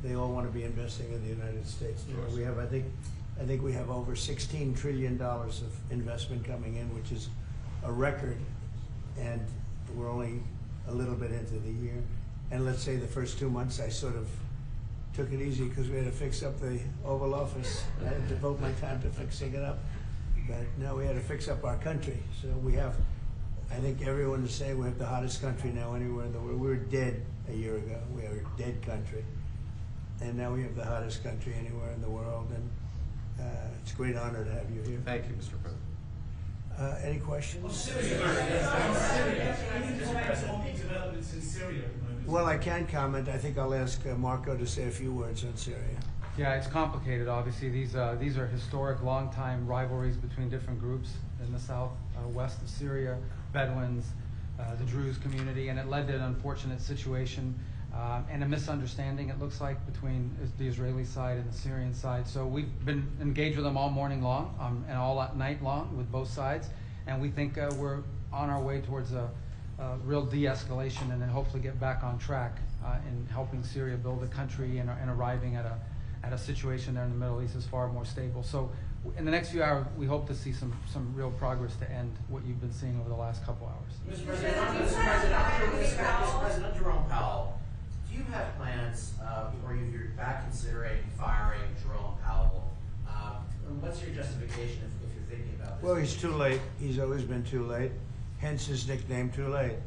they all want to be investing in the United States. You know, we have, I think we have over $16 trillion of investment coming in, which is a record, and we're only a little bit into the year. And let's say the first 2 months I sort of took it easy because we had to fix up the Oval Office. I had to devote my time to fixing it up. But now we had to fix up our country. So we have, I think everyone is saying we have the hottest country now anywhere in the world. We were dead a year ago. We were a dead country. And now we have the hottest country anywhere in the world. And it's a great honor to have you here. Thank you, Mr. President. Any questions? Developments in Syria at the moment. Well, I can comment. I think I'll ask Marco to say a few words on Syria. Yeah, it's complicated, obviously. These are historic, long-time rivalries between different groups in the south, west of Syria, Bedouins, the Druze community, and it led to an unfortunate situation and a misunderstanding, it looks like, between the Israeli side and the Syrian side. So we've been engaged with them all morning long and all night long with both sides, and we think we're on our way towards a real de-escalation and then hopefully get back on track in helping Syria build a country and arriving at a situation there in the Middle East is far more stable. So in the next few hours, we hope to see some real progress to end what you've been seeing over the last couple hours. Mr. President Jerome Powell, do you have plans, or you're back considering firing Jerome Powell? What's your justification if you're thinking about this? Well, he's too late. He's always been too late. Hence his nickname, Too Late.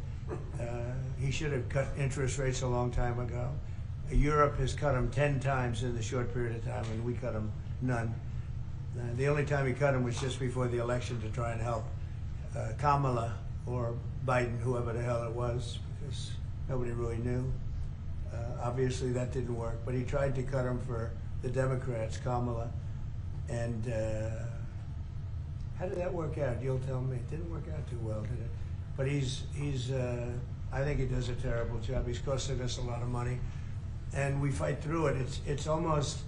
He should have cut interest rates a long time ago. Europe has cut them 10 times in the short period of time, and we cut them none. The only time he cut them was just before the election to try and help Kamala or Biden, whoever the hell it was, because nobody really knew. Obviously that didn't work, but he tried to cut them for the Democrats, Kamala. And how did that work out? You'll tell me. It didn't work out too well, did it? But I think he does a terrible job. He's costing us a lot of money, and we fight through it. It's almost,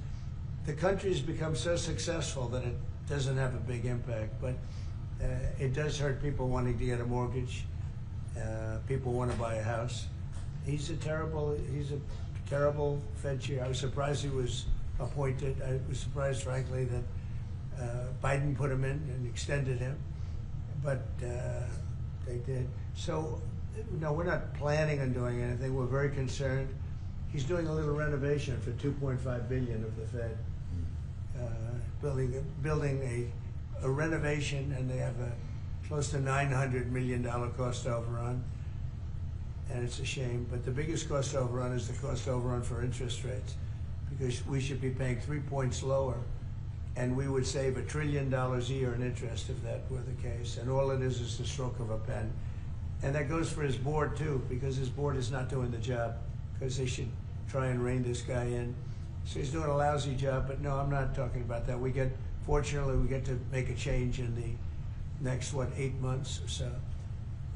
the country's become so successful that it doesn't have a big impact, but it does hurt people wanting to get a mortgage. People want to buy a house. He's a terrible Fed chair. I was surprised he was appointed. I was surprised, frankly, that Biden put him in and extended him, but they did. So, no, we're not planning on doing anything. We're very concerned. He's doing a little renovation for $2.5 billion of the Fed, building a renovation, and they have a close to $900 million cost overrun, and it's a shame. But the biggest cost overrun is the cost overrun for interest rates, because we should be paying 3 points lower, and we would save $1 trillion a year in interest if that were the case. And all it is the stroke of a pen. And that goes for his board too, because his board is not doing the job, because they should try and rein this guy in. So he's doing a lousy job, but no, I'm not talking about that. Fortunately, we get to make a change in the next, 8 months or so.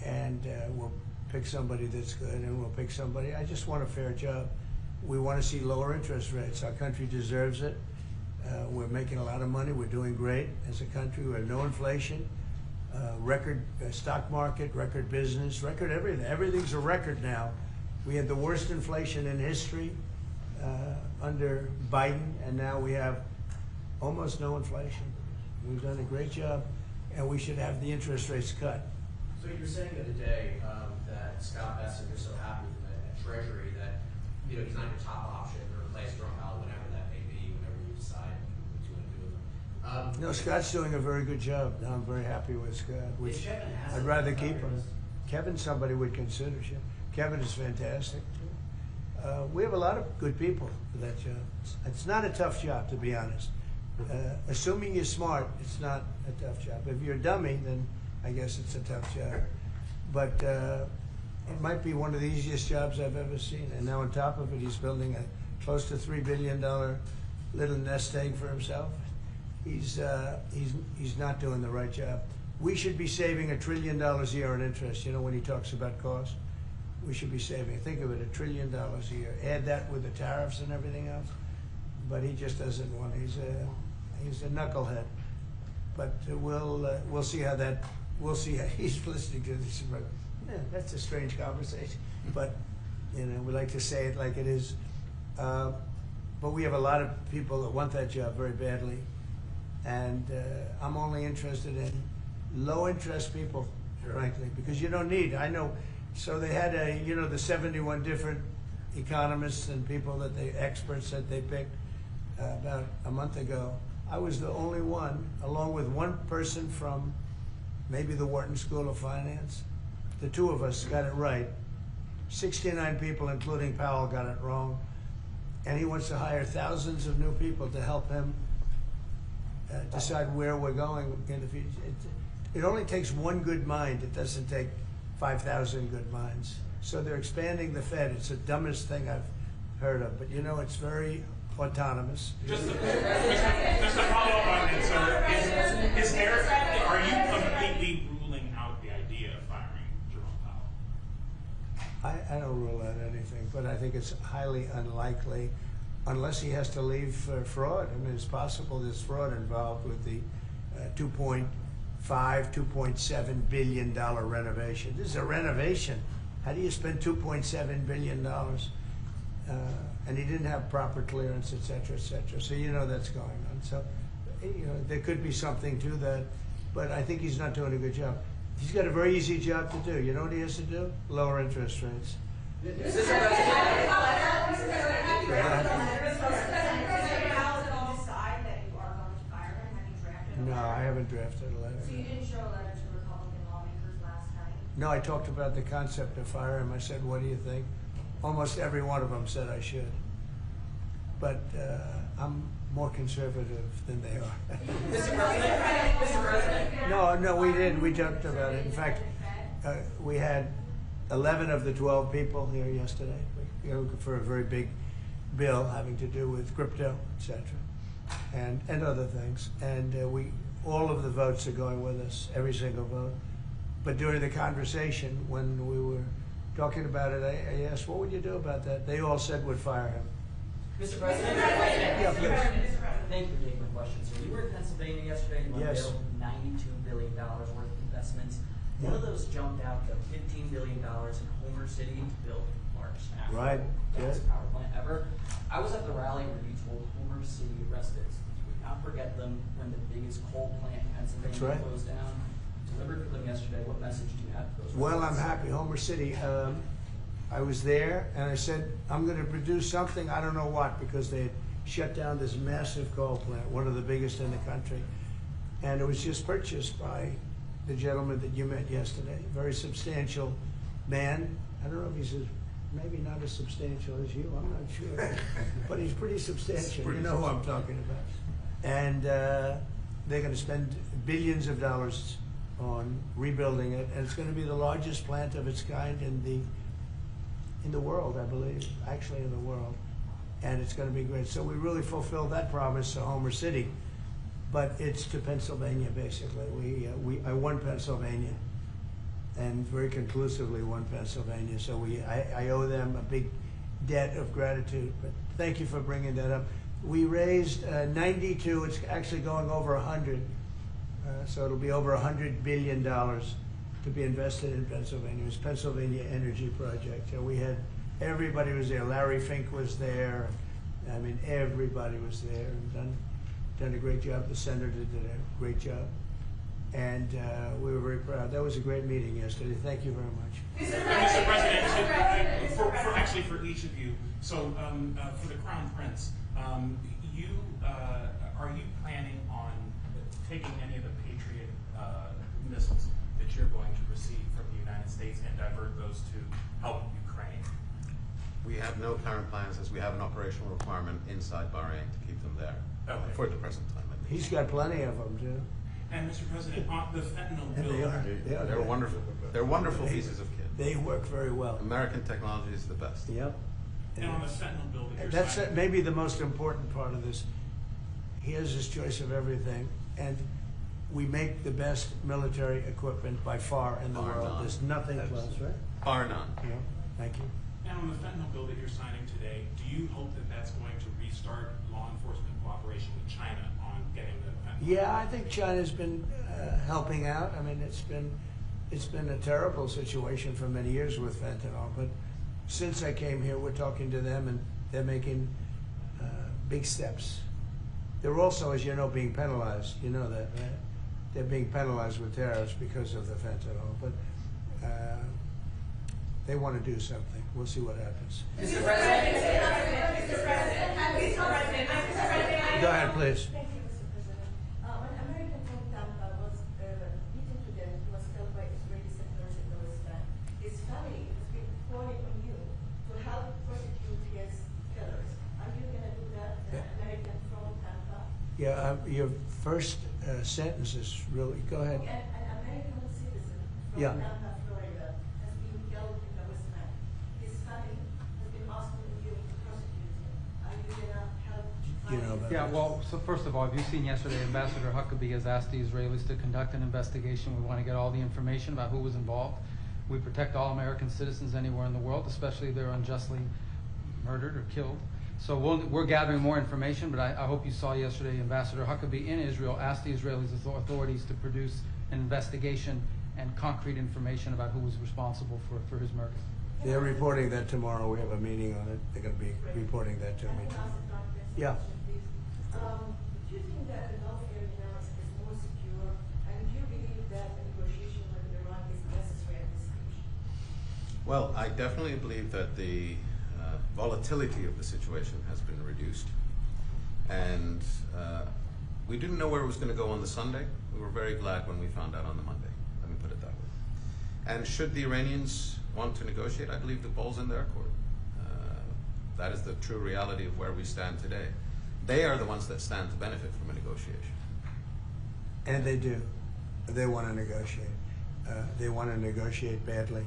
And we'll pick somebody that's good, and we'll pick somebody. I just want a fair job. We want to see lower interest rates. Our country deserves it. We're making a lot of money. We're doing great as a country. We have no inflation, record stock market, record business, record everything. Everything's a record now. We had the worst inflation in history under Biden, and now we have almost no inflation. We've done a great job, and we should have the interest rates cut. So you were saying the other day that Scott Bessent, you're so happy with the Treasury that he's not your top option to replace Jerome Powell, whatever that may be, whenever you decide what you want to do with him. No, Scott's doing a very good job. I'm very happy with Scott, which I'd rather keep him. Kevin's somebody we'd consider. Kevin is fantastic. We have a lot of good people for that job. It's not a tough job, to be honest. Assuming you're smart, it's not a tough job. If you're a dummy, then I guess it's a tough job. But it might be one of the easiest jobs I've ever seen. And now on top of it, he's building a close to $3 billion little nest egg for himself. He's not doing the right job. We should be saving $1 trillion a year in interest. You know, when he talks about cost, we should be saving, think of it, $1 trillion a year. Add that with the tariffs and everything else. But he just doesn't want. He's a knucklehead. But we'll see how that. We'll see how he's listening to this. Yeah, that's a strange conversation. But we like to say it like it is. but we have a lot of people that want that job very badly. And I'm only interested in low-interest people, frankly, because you don't need, I know, so they had the 71 different economists and people that experts that they picked about a month ago. I was the only one, along with one person from maybe the Wharton School of Finance. The two of us got it right. 69 people, including Powell, got it wrong. And he wants to hire thousands of new people to help him decide where we're going in the future. It only takes one good mind. It doesn't take 5,000 good minds. So they're expanding the Fed. It's the dumbest thing I've heard of, but it's very autonomous. Just to follow up on that, sir, are you completely ruling out the idea of firing Jerome Powell? I don't rule out anything, but I think it's highly unlikely unless he has to leave for fraud. I mean, it's possible there's fraud involved with the $2.7 billion renovation. This is a renovation. How do you spend $2.7 billion? And he didn't have proper clearance, et cetera, et cetera. So that's going on. So there could be something to that, but I think he's not doing a good job. He's got a very easy job to do. You know what he has to do? Lower interest rates. No, I haven't drafted a letter. So you didn't show a letter to Republican lawmakers last night? No, I talked about the concept of fire him. I said, what do you think? Almost every one of them said I should. But I'm more conservative than they are. Mr. President? No, we didn't. We joked about it. In fact, we had 11 of the 12 people here yesterday for a very big bill having to do with crypto, et cetera, and other things. And all of the votes are going with us, every single vote. But during the conversation, when we were talking about it, I asked, what would you do about that? They all said would fire him. Mr. President? Yeah, please. Thank you for taking my question, sir. You were in Pennsylvania yesterday. You Yes. unveiled $92 billion worth of investments. One of those jumped out to $15 billion in Homer City to build the largest natural Right, gas yeah. power plant ever. I was at the rally where you told Homer City residents you would not forget them when the biggest coal plant in Pennsylvania That's right. closed down. Delivered for them yesterday. What message do you have for those Well, I'm residents? happy. Homer City, I was there and I said, I'm going to produce something, I don't know what, because they had shut down this massive coal plant, one of the biggest in the country. And it was just purchased by the gentleman that you met yesterday, a very substantial man. I don't know if he's maybe not as substantial as you, I'm not sure. But he's pretty substantial, you know who I'm talking about. And they're going to spend billions of dollars on rebuilding it, and it's going to be the largest plant of its kind in the world, I believe, actually in the world. And it's going to be great. So we really fulfilled that promise to Homer City, but it's to Pennsylvania, basically. I won Pennsylvania, and very conclusively won Pennsylvania. So I owe them a big debt of gratitude, but thank you for bringing that up. We raised 92, it's actually going over 100. So it'll be over $100 billion to be invested in Pennsylvania. It was Pennsylvania Energy Project. And we had, everybody was there. Larry Fink was there. I mean, everybody was there and done a great job. The senator did a great job. And we were very proud. That was a great meeting yesterday. Thank you very much. Mr. President, actually for each of you, so for the Crown Prince, are you planning on taking any of the Patriot missiles that you're going to receive from the United States and divert those to help Ukraine? We have no current plans as we have an operational requirement inside Bahrain to keep them there for the present time. At least. He's got plenty of them, too. And Mr. President, on the fentanyl And bill, they are. Yeah, They're wonderful. They're wonderful pieces of kit. They work very well. American technology is the best. Yep. and on the fentanyl bill that you're That's signing. maybe the most important part of this. He has his choice of everything, and we make the best military equipment by far in the Bar world. none. There's nothing close, right? Bar none. Yeah. Thank you. And on the fentanyl bill that you're signing today, do you hope that that's going to restart law enforcement cooperation with China on getting the fentanyl? Yeah, I think China's been helping out. I mean, it's been a terrible situation for many years with fentanyl, but since I came here, we're talking to them, and they're making big steps. They're also, as you know, being penalized. You know that, right? They're being penalized with tariffs because of the fentanyl, but they want to do something. We'll see what happens. Mr. President, Mr. President, Go ahead, please. Thank you, Mr. President. When American from Tampa was beaten to death, he was killed by Israeli settlers in the West Bank. His family has been calling on you to help prosecute his killers. Are you going to do that, American from Tampa? Yeah, your first sentence is really. Go ahead. An American citizen from Yeah. Tampa, Florida, has been killed in the West Bank. His family has been asking you to prosecute him. Are you going to help? You know about Yeah, this. well, so first of all, have you seen yesterday, Ambassador Huckabee has asked the Israelis to conduct an investigation. We want to get all the information about who was involved. We protect all American citizens anywhere in the world, especially if they're unjustly murdered or killed. So we're gathering more information, but I hope you saw yesterday Ambassador Huckabee in Israel asked the Israeli authorities to produce an investigation and concrete information about who was responsible for his murder. They're reporting that tomorrow. We have a meeting on it. They're going to be reporting that to me. Yeah. Do you think that the Gulf area now is more secure, and do you believe that a negotiation with Iran is necessary at this stage? Well, I definitely believe that the volatility of the situation has been reduced. And we didn't know where it was going to go on the Sunday. We were very glad when we found out on the Monday. Let me put it that way. And should the Iranians want to negotiate, I believe the ball's in their court. That is the true reality of where we stand today. They are the ones that stand to benefit from a negotiation. And they do. They want to negotiate. They want to negotiate badly.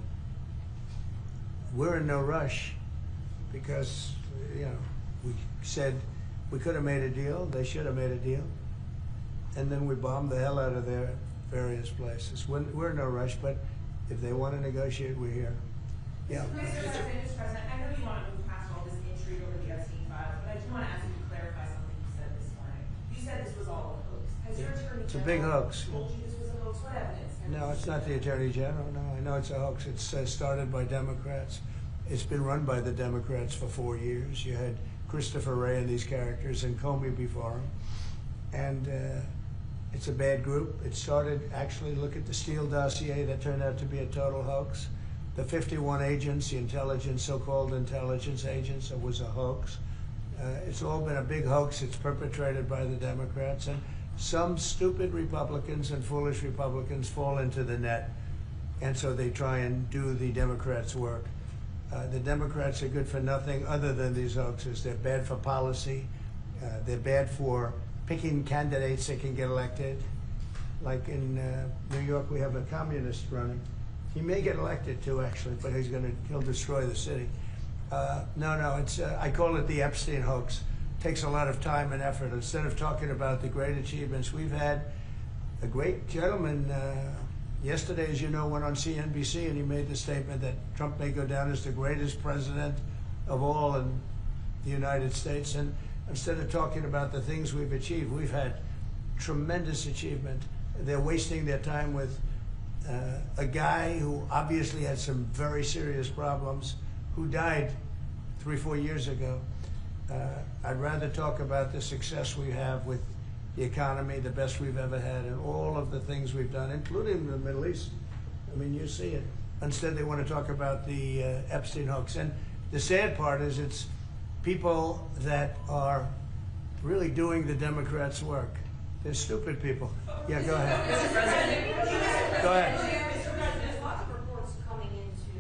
We're in no rush because, you know, we said we could have made a deal. They should have made a deal. And then we bombed the hell out of their various places. We're in no rush, but if they want to negotiate, we're here. Yeah. Mr. President, I know you want to move past all this intrigue over the Epstein files, but I do want to ask you to clarify something you said this morning. You said this was all a hoax. Has your attorney It's a big general hoax. told you this was a hoax? What evidence? No, it's not the Attorney General. No, I know it's a hoax. It's started by Democrats. It's been run by the Democrats for 4 years. You had Christopher Wray and these characters and Comey before him. And it's a bad group. It started, actually, look at the Steele dossier that turned out to be a total hoax. The 51 agents, the intelligence, so-called intelligence agents, it was a hoax. It's all been a big hoax. It's perpetrated by the Democrats. And some stupid Republicans and foolish Republicans fall into the net. And so they try and do the Democrats' work. The Democrats are good for nothing other than these hoaxes. They're bad for policy. They're bad for picking candidates that can get elected. Like in New York, we have a communist running. He may get elected too, actually, but he'll destroy the city. No, it's I call it the Epstein hoax. It takes a lot of time and effort. Instead of talking about the great achievements, we've had a great gentleman. Yesterday, as you know, went on CNBC and he made the statement that Trump may go down as the greatest president of all in the United States. And instead of talking about the things we've achieved, we've had tremendous achievement. They're wasting their time with a guy who obviously had some very serious problems, who died 3-4 years ago. I'd rather talk about the success we have with the economy, the best we've ever had, and all of the things we've done, including the Middle East. I mean, you see it. Instead, they want to talk about the Epstein hoax. And the sad part is it's people that are really doing the Democrats' work. They're stupid people. Yeah, go ahead. Mr. President, Go ahead. Mr. President, there's lots of reports coming into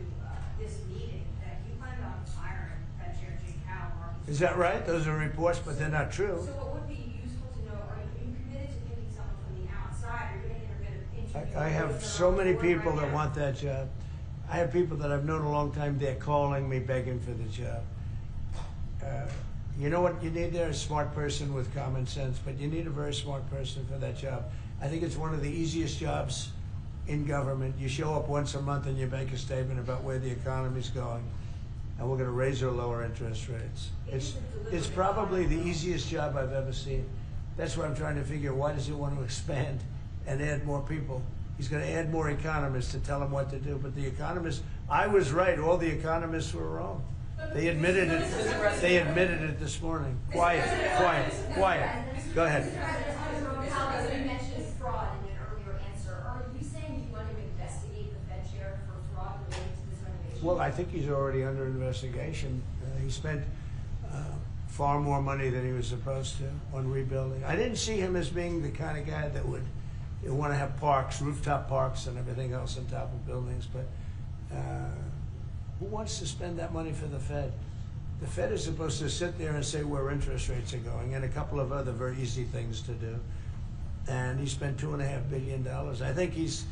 this meeting that you planned on firing Fed Chair Jay Powell. Is that right? Those are reports, but they're not true. So what would be useful to know, are you committed to picking someone from the outside? Are you going to interview? I have so many people that want that job. I have people that I've known a long time. They're calling me, begging for the job. You know what you need there? A smart person with common sense, but you need a very smart person for that job. I think it's one of the easiest jobs in government. You show up once a month and you make a statement about where the economy's going, and we're going to raise or lower interest rates. It's probably the easiest job I've ever seen. That's what I'm trying to figure. Why does he want to expand and add more people? He's going to add more economists to tell him what to do. But the economists, I was right. All the economists were wrong. They admitted it. They admitted it this morning. Quiet, quiet, quiet. Go ahead. You mentioned fraud in an earlier answer. Are you saying you want to investigate the Fed chair for fraud related to this renovation? Well, I think he's already under investigation. He spent far more money than he was supposed to on rebuilding. I didn't see him as being the kind of guy that would want to have parks, rooftop parks and everything else on top of buildings, but who wants to spend that money for the Fed? The Fed is supposed to sit there and say where interest rates are going and a couple of other very easy things to do. And he spent $2.5 billion. I think he's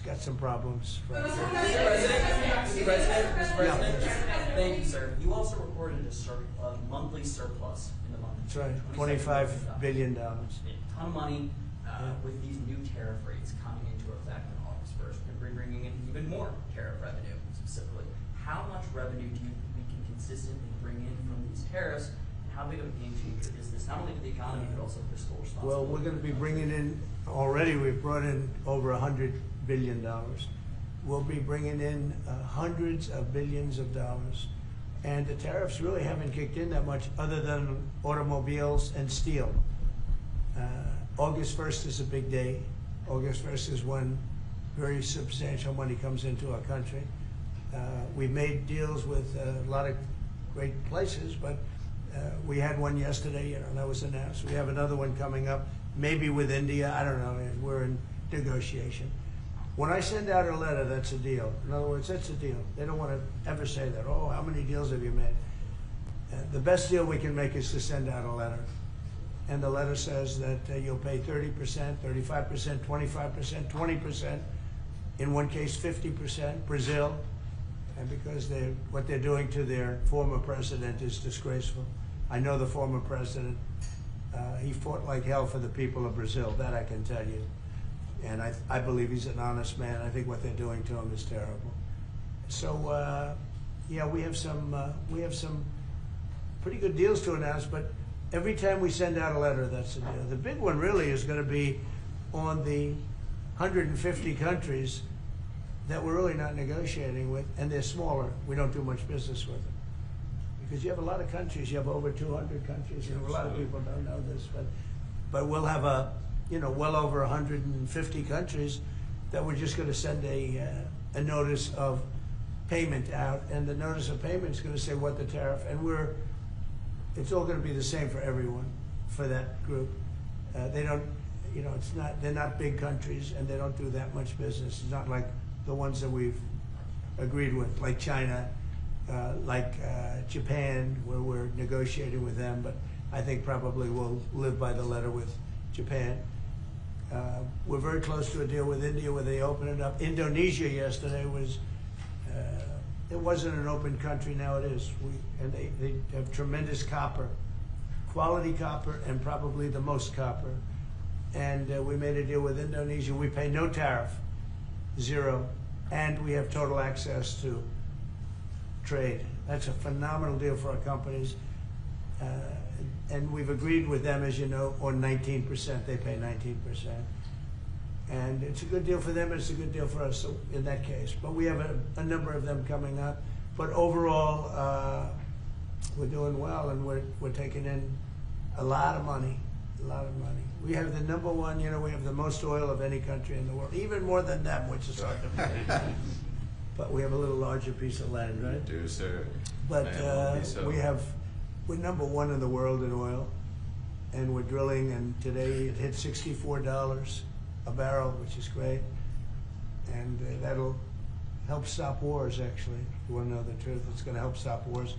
got some problems. Mr. President, thank you, sir. You also reported a monthly surplus in the month. That's right, $25 billion. A ton of money with these new tariff rates coming into effect on August 1st. We're bringing in even more tariff revenue, specifically. How much revenue do you think we can consistently bring in from these tariffs? And how big of a game changer is this, not only for the economy, but also for fiscal responsibility? Well, we're going to be bringing in, already we've brought in over $100 billion. We'll be bringing in hundreds of billions of dollars. And the tariffs really haven't kicked in that much other than automobiles and steel. August 1st is a big day. August 1st is when very substantial money comes into our country. We've made deals with a lot of great places, but we had one yesterday, that was announced. We have another one coming up, maybe with India, I don't know, we're in negotiation. When I send out a letter, that's a deal. In other words, that's a deal. They don't want to ever say that, oh, how many deals have you made? The best deal we can make is to send out a letter. And the letter says that you'll pay 30%, 35%, 25%, 20%, in one case 50%, Brazil, and because what they're doing to their former president is disgraceful. I know the former president, he fought like hell for the people of Brazil, that I can tell you. And I believe he's an honest man. I think what they're doing to him is terrible. So, yeah, we have some pretty good deals to announce, but every time we send out a letter, that's the deal. The big one really is going to be on the 150 countries that we're really not negotiating with, and they're smaller. We don't do much business with them. Because you have a lot of countries, you have over 200 countries, and a lot of people don't know this, but we'll have well over 150 countries that we're just going to send a notice of payment out, and the notice of payment is going to say what the tariff, and it's all going to be the same for everyone, for that group. They don't, they're not big countries, and they don't do that much business. It's not like the ones that we've agreed with, like China, like Japan, where we're negotiating with them, but I think probably we'll live by the letter with Japan. We're very close to a deal with India where they open it up. Indonesia yesterday it wasn't an open country, now it is. And they have tremendous copper, quality copper, and probably the most copper. And we made a deal with Indonesia. We pay no tariff, zero, and we have total access to trade. That's a phenomenal deal for our companies. And we've agreed with them, as you know, on 19%. They pay 19%. And it's a good deal for them, it's a good deal for us in that case. But we have a number of them coming up. But overall, we're doing well, and we're taking in a lot of money, a lot of money. We have the number one, we have the most oil of any country in the world, even more than them, which is hard to believe. But we have a little larger piece of land, right? We do, sir. But we're number one in the world in oil, and we're drilling, and today it hit $64 a barrel, which is great. And that'll help stop wars, actually. If you want to know the truth, it's going to help stop wars.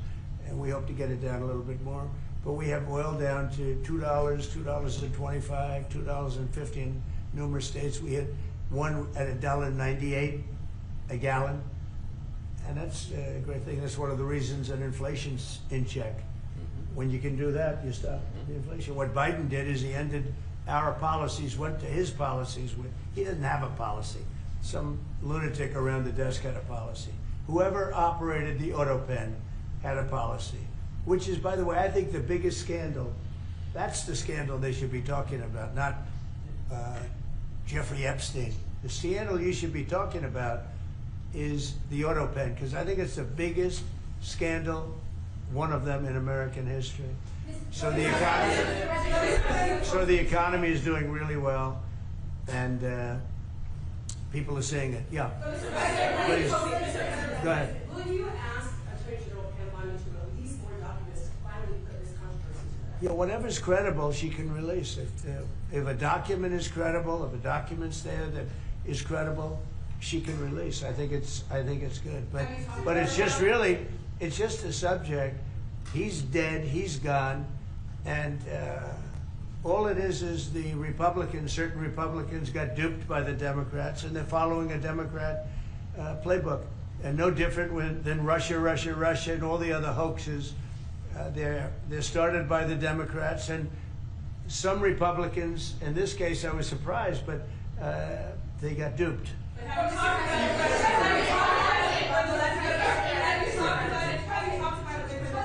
And we hope to get it down a little bit more. But we have oil down to $2, $2.25, $2.50 in numerous states. We hit one at $1.98 a gallon. And that's a great thing. That's one of the reasons that inflation's in check. When you can do that, you stop the inflation. What Biden did is he ended our policies, went to his policies. He didn't have a policy. Some lunatic around the desk had a policy. Whoever operated the auto pen had a policy, which is, by the way, I think the biggest scandal. That's the scandal they should be talking about, not Jeffrey Epstein. The scandal you should be talking about is the auto pen, because I think it's the biggest scandal, one of them in American history. So the economy is doing really well, and people are seeing it. Yeah. Please. Go ahead. Will you ask Attorney General Pam Bondi to release more documents to finally put this controversy to rest? Yeah, whatever's credible, she can release. If a document is credible, if a document's there that is credible, she can release. I think it's good. But it's just really, it's just a subject. He's dead. He's gone, and all it is the Republicans. Certain Republicans got duped by the Democrats, and they're following a Democrat playbook, and no different than Russia, and all the other hoaxes. They're started by the Democrats, and some Republicans. In this case, I was surprised, but they got duped.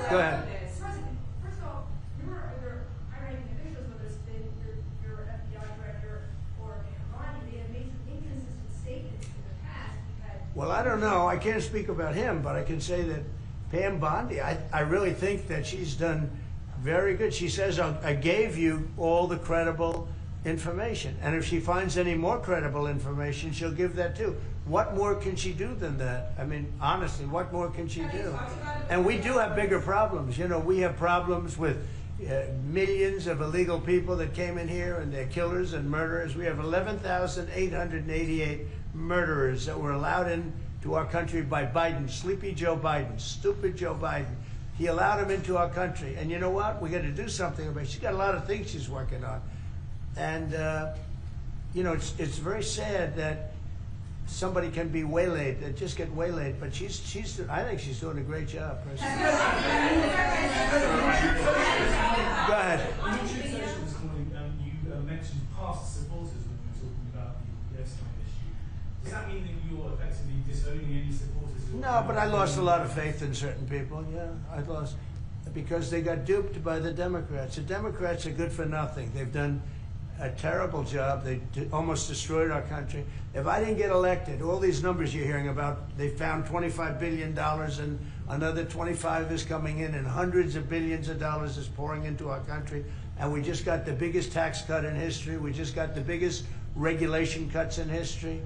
Go ahead. First of all, you were either high-ranking officials, whether it's been your FBI director or Bondi, they have made some inconsistent statements in the past. Well, I don't know. I can't speak about him, but I can say that Pam Bondi, I really think that she's done very good. She says, I gave you all the credible information. And if she finds any more credible information, she'll give that too. What more can she do than that? I mean, honestly, what more can she do? And we do have bigger problems. You know, we have problems with millions of illegal people that came in here, and they're killers and murderers. We have 11,888 murderers that were allowed into our country by Biden, sleepy Joe Biden, stupid Joe Biden. He allowed them into our country. And you know what? We got to do something about it. She's got a lot of things she's working on. And, you know, it's very sad that somebody can be waylaid, that just get waylaid, but I think she's doing a great job, personally. Go ahead. In your two sessions this morning, you mentioned past supporters when you were talking about the Epstein issue. Does that mean that you're effectively disowning any supporters? No, but I lost a lot of faith in certain people, yeah. I lost, because they got duped by the Democrats. The Democrats are good for nothing. They've done a terrible job. They almost destroyed our country. If I didn't get elected, all these numbers you're hearing about, they found $25 billion and another 25 is coming in, and hundreds of billions of dollars is pouring into our country. And we just got the biggest tax cut in history. We just got the biggest regulation cuts in history.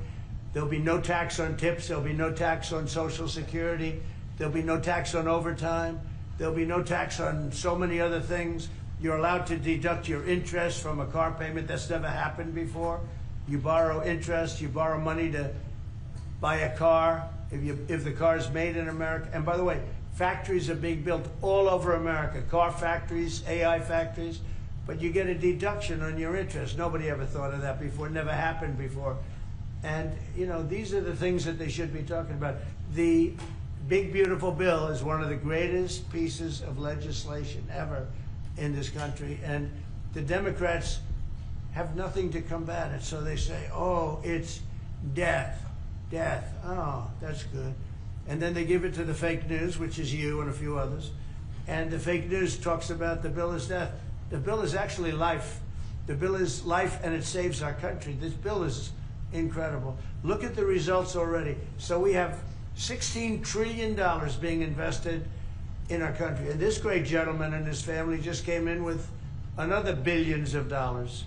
There'll be no tax on tips. There'll be no tax on Social Security. There'll be no tax on overtime. There'll be no tax on so many other things. You're allowed to deduct your interest from a car payment. That's never happened before. You borrow interest, you borrow money to buy a car if the car is made in America. And by the way, factories are being built all over America, car factories, AI factories, but you get a deduction on your interest. Nobody ever thought of that before, never happened before. And you know, these are the things that they should be talking about. The big beautiful bill is one of the greatest pieces of legislation ever in this country, and the Democrats have nothing to combat it, so they say, oh, it's death, oh, that's good. And then they give it to the fake news, which is you and a few others, and the fake news talks about the bill is death. The bill is actually life. The bill is life, and it saves our country. This bill is incredible. Look at the results already. So we have $16 trillion being invested in our country. And this great gentleman and his family just came in with another billions of dollars.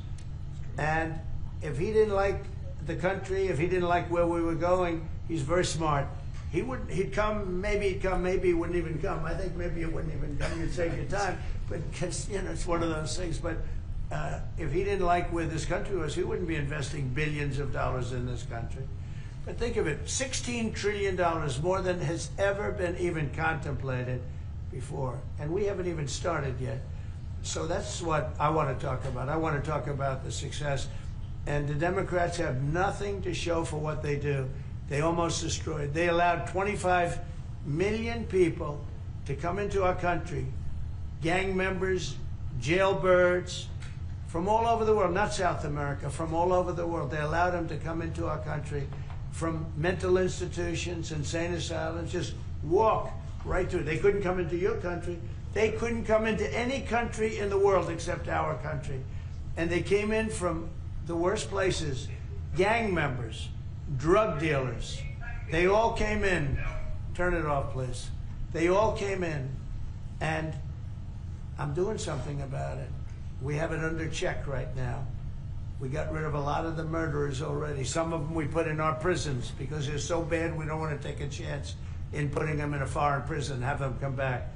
And if he didn't like the country, if he didn't like where we were going, he's very smart. He'd come, maybe he wouldn't even come. I think maybe he wouldn't even come. You'd save your time. But you know, it's one of those things. But if he didn't like where this country was, he wouldn't be investing billions of dollars in this country. But think of it, $16 trillion, more than has ever been even contemplated before, and we haven't even started yet. So that's what I want to talk about. I want to talk about the success. And the Democrats have nothing to show for what they do. They almost destroyed. They allowed 25 million people to come into our country, gang members, jailbirds, from all over the world, not South America, from all over the world. They allowed them to come into our country from mental institutions, insane asylums, just walk right through. They couldn't come into your country. They couldn't come into any country in the world except our country. And they came in from the worst places, gang members, drug dealers, They all came in. Turn it off, please. They all came in, and I'm doing something about it. We have it under check right now. We got rid of a lot of the murderers already. Some of them we put in our prisons because they're so bad we don't want to take a chance in putting them in a foreign prison, have them come back.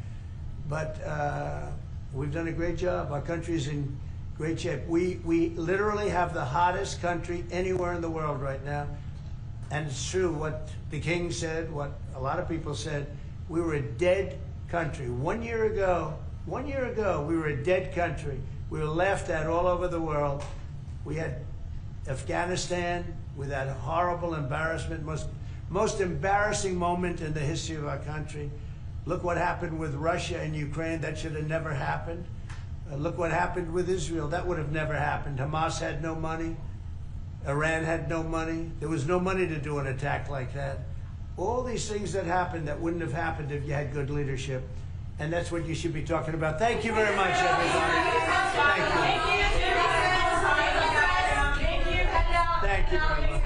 But we've done a great job. Our country's in great shape. We literally have the hottest country anywhere in the world right now. And it's true what the king said, what a lot of people said. We were a dead country. 1 year ago, we were a dead country. We were laughed at all over the world. We had Afghanistan with that horrible embarrassment, most embarrassing moment in the history of our country. Look what happened with Russia and Ukraine. That should have never happened. Look what happened with Israel. That would have never happened. Hamas had no money. Iran had no money. There was no money to do an attack like that. All these things that happened that wouldn't have happened if you had good leadership. And that's what you should be talking about. Thank you very much, everybody. Thank you. Thank you very much.